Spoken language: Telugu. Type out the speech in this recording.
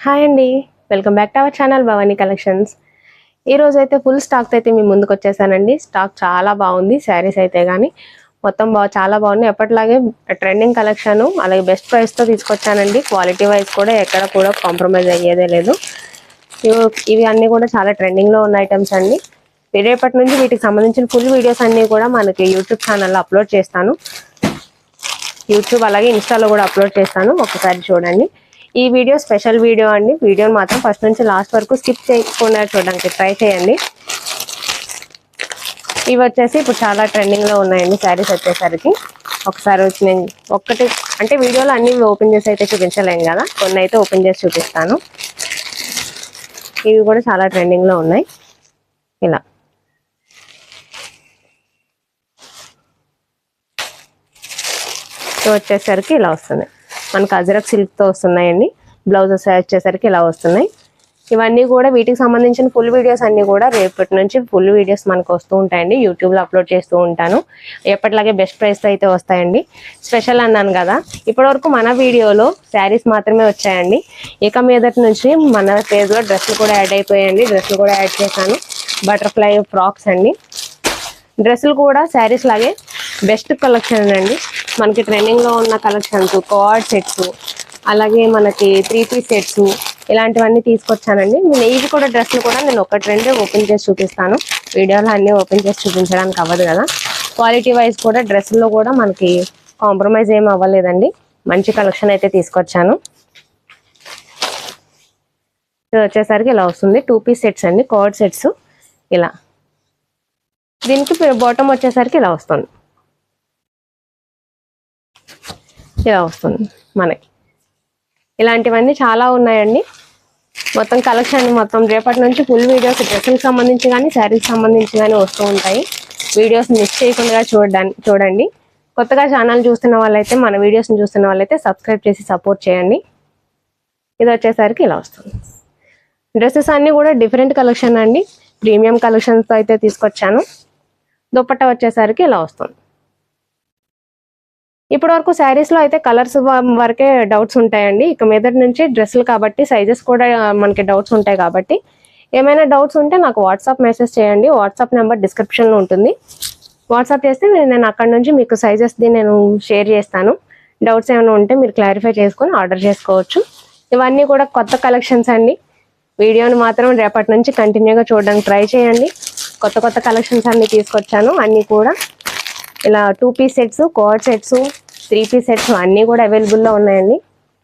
హాయ్ అండి, welcome back to our channel Bhavani collections. ఈ రోజు అయితే ఫుల్ స్టాక్ అయితే మీ ముందుకు వచ్చేసానండి. స్టాక్ చాలా బాగుంది. శారీస్ అయితే కానీ మొత్తం చాలా బాగుంది. ఎప్పటిలాగే ట్రెండింగ్ కలెక్షన్, అలాగే బెస్ట్ ప్రైస్తో తీసుకొచ్చానండి. క్వాలిటీ వైజ్ కూడా ఎక్కడ కూడా కాంప్రమైజ్ అయ్యేదే లేదు. ఇవి అన్నీ కూడా చాలా ట్రెండింగ్లో ఉన్న ఐటమ్స్ అండి. రేపటి నుంచి వీటికి సంబంధించిన ఫుల్ వీడియోస్ అన్నీ కూడా మనకి యూట్యూబ్ ఛానల్లో అప్లోడ్ చేస్తాను. యూట్యూబ్ అలాగే ఇన్స్టాలో కూడా అప్లోడ్ చేస్తాను, ఒకసారి చూడండి. ఈ వీడియో స్పెషల్ వీడియో అండి. వీడియోని మాత్రం ఫస్ట్ నుంచి లాస్ట్ వరకు స్కిప్ చేయకుండా చూడడానికి ట్రై చేయండి. ఇవి వచ్చేసి ఇప్పుడు చాలా ట్రెండింగ్లో ఉన్నాయండి శారీస్ వచ్చేసరికి. ఒకసారి వచ్చి నేను ఒక్కటి అంటే వీడియోలో అన్ని ఓపెన్ చేసి అయితే చూపించలేం కదా, కొన్ని అయితే ఓపెన్ చేసి చూపిస్తాను. ఇవి కూడా చాలా ట్రెండింగ్లో ఉన్నాయి. ఇలా వచ్చేసరికి ఇలా వస్తుంది. మనకు అజరక్ సిల్క్తో వస్తున్నాయండి. బ్లౌజెస్ వచ్చేసరికి ఇలా వస్తున్నాయి. ఇవన్నీ కూడా వీటికి సంబంధించిన ఫుల్ వీడియోస్ అన్నీ కూడా రేపటి నుంచి ఫుల్ వీడియోస్ మనకు వస్తూ ఉంటాయండి. యూట్యూబ్లో అప్లోడ్ చేస్తూ ఉంటాను. ఎప్పటిలాగే బెస్ట్ ప్రైస్తో అయితే వస్తాయండి. స్పెషల్ అన్నాను కదా, ఇప్పటివరకు మన వీడియోలో శారీస్ మాత్రమే వచ్చాయండి. ఇక మీదటి నుంచి మన పేజ్లో డ్రెస్సులు కూడా యాడ్ అయిపోయాయండి. డ్రెస్సులు కూడా యాడ్ చేశాను. బటర్ఫ్లై ఫ్రాక్స్ అండి. డ్రెస్సులు కూడా శారీస్ లాగే బెస్ట్ కలెక్షన్ అండి. మనకి ట్రెండింగ్లో ఉన్న కలెక్షన్స్, కోఆర్డ్ సెట్స్, అలాగే మనకి 3-piece సెట్స్, ఇలాంటివన్నీ తీసుకొచ్చానండి. ఇవి కూడా డ్రెస్సులు కూడా నేను ఒకటి రెండే ఓపెన్ చేసి చూపిస్తాను. వీడియోలో అన్నీ ఓపెన్ చేసి చూపించడానికి అవ్వదు కదా. క్వాలిటీ వైజ్ కూడా డ్రెస్సుల్లో కూడా మనకి కాంప్రమైజ్ ఏం అవ్వలేదండి. మంచి కలెక్షన్ అయితే తీసుకొచ్చాను. ఇది వచ్చేసరికి ఇలా వస్తుంది. 2-piece సెట్స్ అండి, కోఆర్డ్ సెట్స్. ఇలా దీనికి బాటమ్ వచ్చేసరికి ఇలా వస్తుంది. ఇలా వస్తుంది మనకి. ఇలాంటివన్నీ చాలా ఉన్నాయండి. మొత్తం కలెక్షన్ మొత్తం రేపటి నుంచి ఫుల్ వీడియోస్ డ్రెస్సులకు సంబంధించి కానీ శారీకి సంబంధించి కానీ వస్తూ ఉంటాయి. వీడియోస్ మిస్ చేయకుండా చూడండి. కొత్తగా ఛానల్ చూస్తున్న వాళ్ళైతే, మన వీడియోస్ని చూస్తున్న వాళ్ళైతే సబ్స్క్రైబ్ చేసి సపోర్ట్ చేయండి. ఇది వచ్చేసరికి ఇలా వస్తుంది. డ్రెస్సెస్ అన్నీ కూడా డిఫరెంట్ కలెక్షన్ అండి. ప్రీమియం కలెక్షన్స్తో అయితే తీసుకొచ్చాను. దుపట్టా వచ్చేసరికి ఇలా వస్తుంది. ఇప్పటి వరకు శారీస్లో అయితే కలర్స్ వరకే డౌట్స్ ఉంటాయండి. ఇక మీదటి నుంచి డ్రెస్సులు కాబట్టి సైజెస్ కూడా మనకి డౌట్స్ ఉంటాయి కాబట్టి, ఏమైనా డౌట్స్ ఉంటే నాకు వాట్సాప్ మెసేజ్ చేయండి. వాట్సాప్ నెంబర్ డిస్క్రిప్షన్లో ఉంటుంది. వాట్సాప్ చేస్తే నేను అక్కడ నుంచి మీకు సైజెస్ది నేను షేర్ చేస్తాను. డౌట్స్ ఏమైనా ఉంటే మీరు క్లారిఫై చేసుకొని ఆర్డర్ చేసుకోవచ్చు. ఇవన్నీ కూడా కొత్త కలెక్షన్స్ అండి. వీడియోని మాత్రం రేపటి నుంచి కంటిన్యూగా చూడడానికి ట్రై చేయండి. కొత్త కొత్త కలెక్షన్స్ అన్నీ తీసుకొచ్చాను. అన్నీ కూడా ఇలా 2-piece sets, co-ord sets, 3-piece sets అన్నీ కూడా అవైలబుల్లో ఉన్నాయండి.